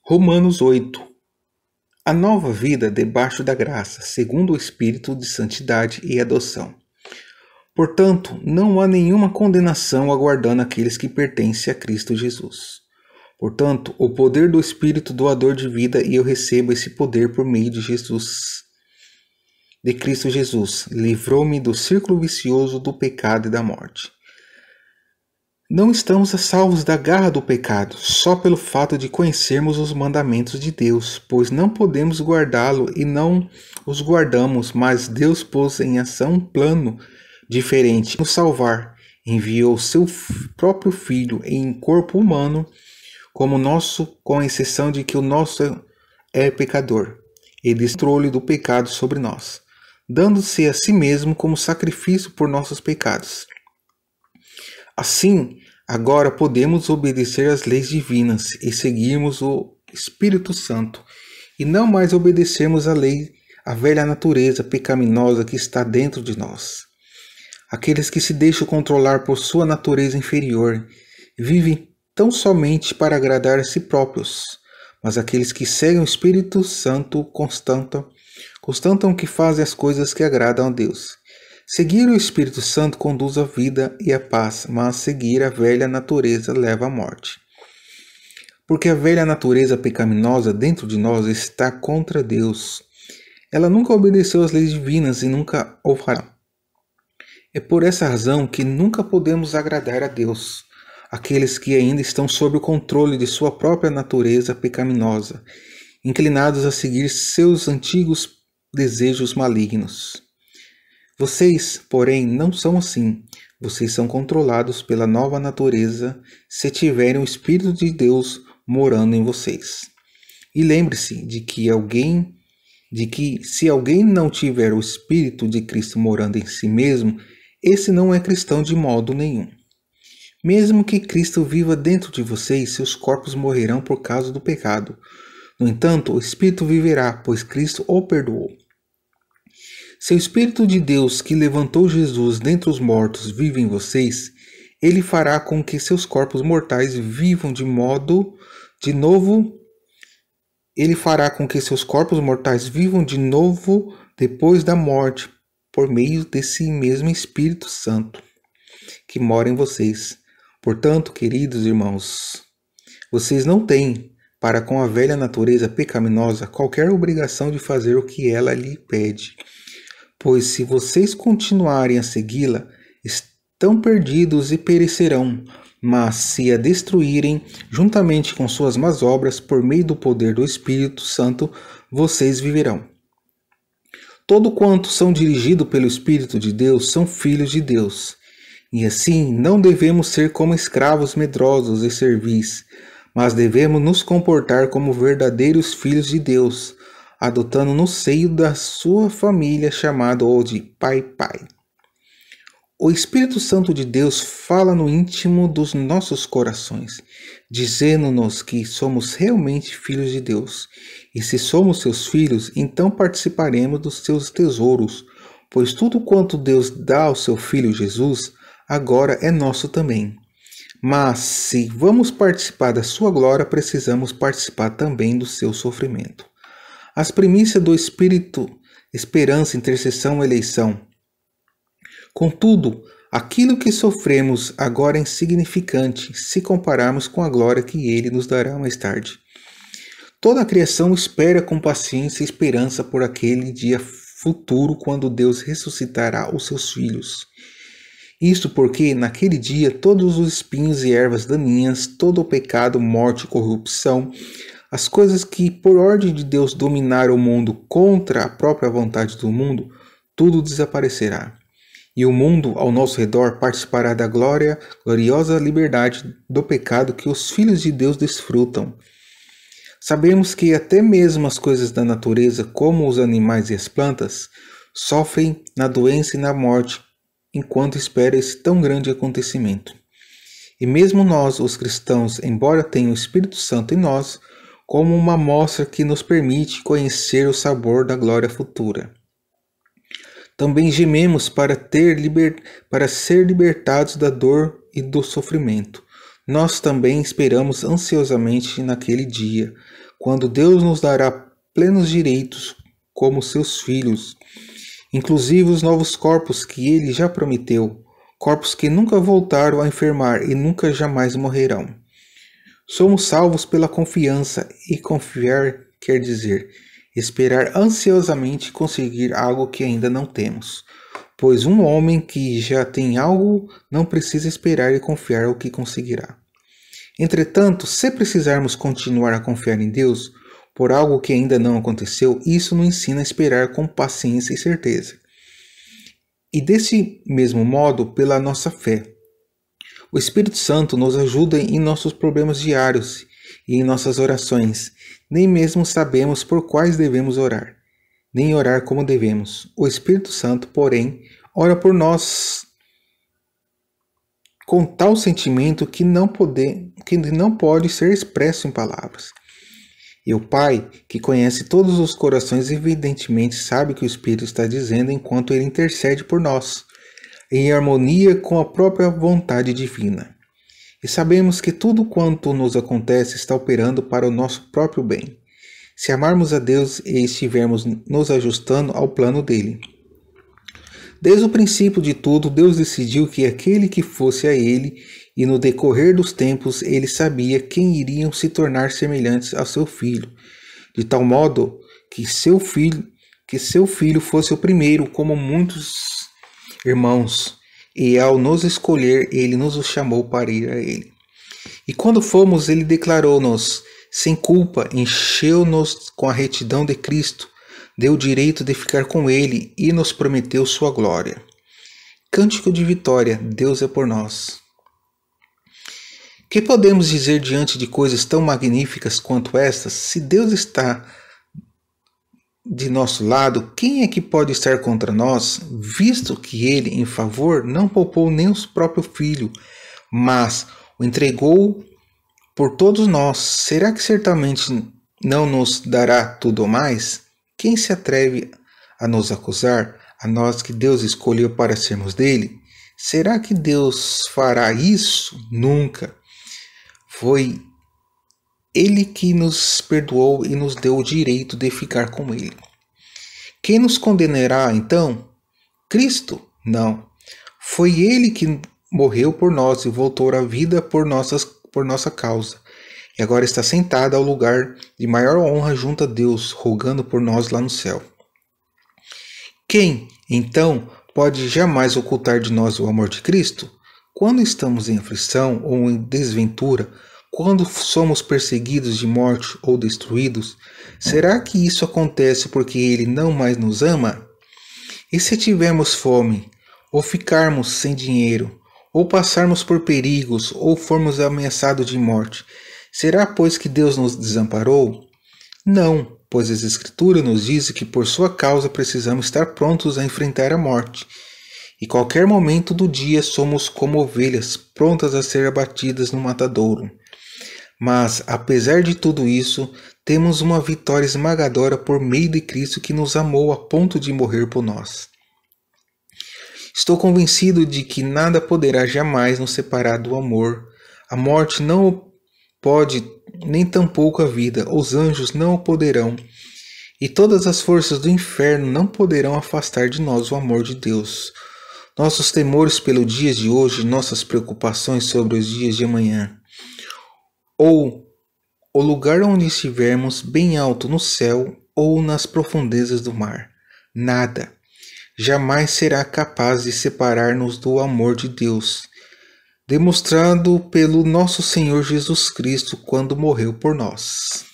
Romanos 8. A nova vida debaixo da graça, segundo o Espírito de santidade e adoção. Portanto, não há nenhuma condenação aguardando aqueles que pertencem a Cristo Jesus. Portanto, o poder do Espírito doador de vida, e eu recebo esse poder por meio de Cristo Jesus, livrou-me do círculo vicioso do pecado e da morte. Não estamos salvos da garra do pecado, só pelo fato de conhecermos os mandamentos de Deus, pois não podemos guardá-lo e não os guardamos, mas Deus pôs em ação um plano diferente nos salvar. Enviou seu próprio Filho em corpo humano como nosso, com exceção de que o nosso é pecador, e destruiu-lhe do pecado sobre nós, dando-se a si mesmo como sacrifício por nossos pecados. Assim, agora podemos obedecer às leis divinas e seguirmos o Espírito Santo, e não mais obedecermos à lei, à velha natureza pecaminosa que está dentro de nós. Aqueles que se deixam controlar por sua natureza inferior vivem tão somente para agradar a si próprios, mas aqueles que seguem o Espírito Santo constatam que fazem as coisas que agradam a Deus. Seguir o Espírito Santo conduz à vida e à paz, mas seguir a velha natureza leva à morte. Porque a velha natureza pecaminosa dentro de nós está contra Deus. Ela nunca obedeceu às leis divinas e nunca o fará. É por essa razão que nunca podemos agradar a Deus. Aqueles que ainda estão sob o controle de sua própria natureza pecaminosa, inclinados a seguir seus antigos desejos malignos. Vocês, porém, não são assim. Vocês são controlados pela nova natureza se tiverem o Espírito de Deus morando em vocês. E lembre-se de que se alguém não tiver o Espírito de Cristo morando em si mesmo, esse não é cristão de modo nenhum. Mesmo que Cristo viva dentro de vocês, seus corpos morrerão por causa do pecado. No entanto, o Espírito viverá, pois Cristo o perdoou. Se o Espírito de Deus que levantou Jesus dentre os mortos vive em vocês, ele fará com que seus corpos mortais vivam de novo depois da morte, por meio desse mesmo Espírito Santo que mora em vocês. Portanto, queridos irmãos, vocês não têm, para com a velha natureza pecaminosa, qualquer obrigação de fazer o que ela lhe pede. Pois se vocês continuarem a segui-la, estão perdidos e perecerão, mas se a destruírem, juntamente com suas más obras, por meio do poder do Espírito Santo, vocês viverão. Todo quanto são dirigidos pelo Espírito de Deus são filhos de Deus. E assim, não devemos ser como escravos medrosos e servis, mas devemos nos comportar como verdadeiros filhos de Deus, adotando no seio da sua família, chamado-o de Pai. O Espírito Santo de Deus fala no íntimo dos nossos corações, dizendo-nos que somos realmente filhos de Deus. E se somos seus filhos, então participaremos dos seus tesouros, pois tudo quanto Deus dá ao seu Filho Jesus, agora é nosso também. Mas se vamos participar da sua glória, precisamos participar também do seu sofrimento. As primícias do Espírito, esperança, intercessão e eleição. Contudo, aquilo que sofremos agora é insignificante se compararmos com a glória que ele nos dará mais tarde. Toda a criação espera com paciência e esperança por aquele dia futuro quando Deus ressuscitará os seus filhos. Isto porque, naquele dia, todos os espinhos e ervas daninhas, todo o pecado, morte e corrupção, as coisas que, por ordem de Deus, dominaram o mundo contra a própria vontade do mundo, tudo desaparecerá. E o mundo ao nosso redor participará da gloriosa liberdade do pecado que os filhos de Deus desfrutam. Sabemos que até mesmo as coisas da natureza, como os animais e as plantas, sofrem na doença e na morte, enquanto espera esse tão grande acontecimento. E mesmo nós, os cristãos, embora tenham o Espírito Santo em nós, como uma amostra que nos permite conhecer o sabor da glória futura. Também gememos para ser libertados da dor e do sofrimento. Nós também esperamos ansiosamente naquele dia, quando Deus nos dará plenos direitos como seus filhos, inclusive os novos corpos que Ele já prometeu, corpos que nunca voltaram a enfermar e nunca jamais morrerão. Somos salvos pela confiança, e confiar quer dizer esperar ansiosamente conseguir algo que ainda não temos, pois um homem que já tem algo não precisa esperar e confiar o que conseguirá. Entretanto, se precisarmos continuar a confiar em Deus por algo que ainda não aconteceu, isso nos ensina a esperar com paciência e certeza. E desse mesmo modo, pela nossa fé. O Espírito Santo nos ajuda em nossos problemas diários e em nossas orações. Nem mesmo sabemos por quais devemos orar, nem orar como devemos. O Espírito Santo, porém, ora por nós com tal sentimento que não pode ser expresso em palavras. E o Pai, que conhece todos os corações, evidentemente sabe o que o Espírito está dizendo enquanto ele intercede por nós, em harmonia com a própria vontade divina. E sabemos que tudo quanto nos acontece está operando para o nosso próprio bem, se amarmos a Deus e estivermos nos ajustando ao plano dele. Desde o princípio de tudo, Deus decidiu que aquele que fosse a ele, e no decorrer dos tempos ele sabia quem iriam se tornar semelhantes ao seu filho, de tal modo que seu filho fosse o primeiro, como muitos irmãos, e ao nos escolher, ele nos chamou para ir a ele. E quando fomos, ele declarou-nos sem culpa, encheu-nos com a retidão de Cristo, deu o direito de ficar com ele e nos prometeu sua glória. Cântico de vitória, Deus é por nós. Que podemos dizer diante de coisas tão magníficas quanto estas? Se Deus está de nosso lado, quem é que pode estar contra nós, visto que ele, em favor, não poupou nem o próprio filho, mas o entregou por todos nós? Será que certamente não nos dará tudo mais? Quem se atreve a nos acusar, a nós que Deus escolheu para sermos dele? Será que Deus fará isso? Nunca. Foi ele que nos perdoou e nos deu o direito de ficar com ele. Quem nos condenará, então? Cristo? Não. Foi ele que morreu por nós e voltou à vida por nossa causa. E agora está sentado ao lugar de maior honra junto a Deus, rogando por nós lá no céu. Quem, então, pode jamais ocultar de nós o amor de Cristo? Quando estamos em aflição ou em desventura, quando somos perseguidos de morte ou destruídos, será que isso acontece porque Ele não mais nos ama? E se tivermos fome, ou ficarmos sem dinheiro, ou passarmos por perigos, ou formos ameaçados de morte, será, pois, que Deus nos desamparou? Não, pois as Escrituras nos dizem que por sua causa precisamos estar prontos a enfrentar a morte. E qualquer momento do dia somos como ovelhas, prontas a ser abatidas no matadouro. Mas, apesar de tudo isso, temos uma vitória esmagadora por meio de Cristo que nos amou a ponto de morrer por nós. Estou convencido de que nada poderá jamais nos separar do amor. A morte não o pode, nem tampouco a vida. Os anjos não o poderão. E todas as forças do inferno não poderão afastar de nós o amor de Deus. Nossos temores pelo dia de hoje, nossas preocupações sobre os dias de amanhã, ou o lugar onde estivermos, bem alto no céu ou nas profundezas do mar, nada jamais será capaz de separar-nos do amor de Deus, demonstrado pelo nosso Senhor Jesus Cristo quando morreu por nós.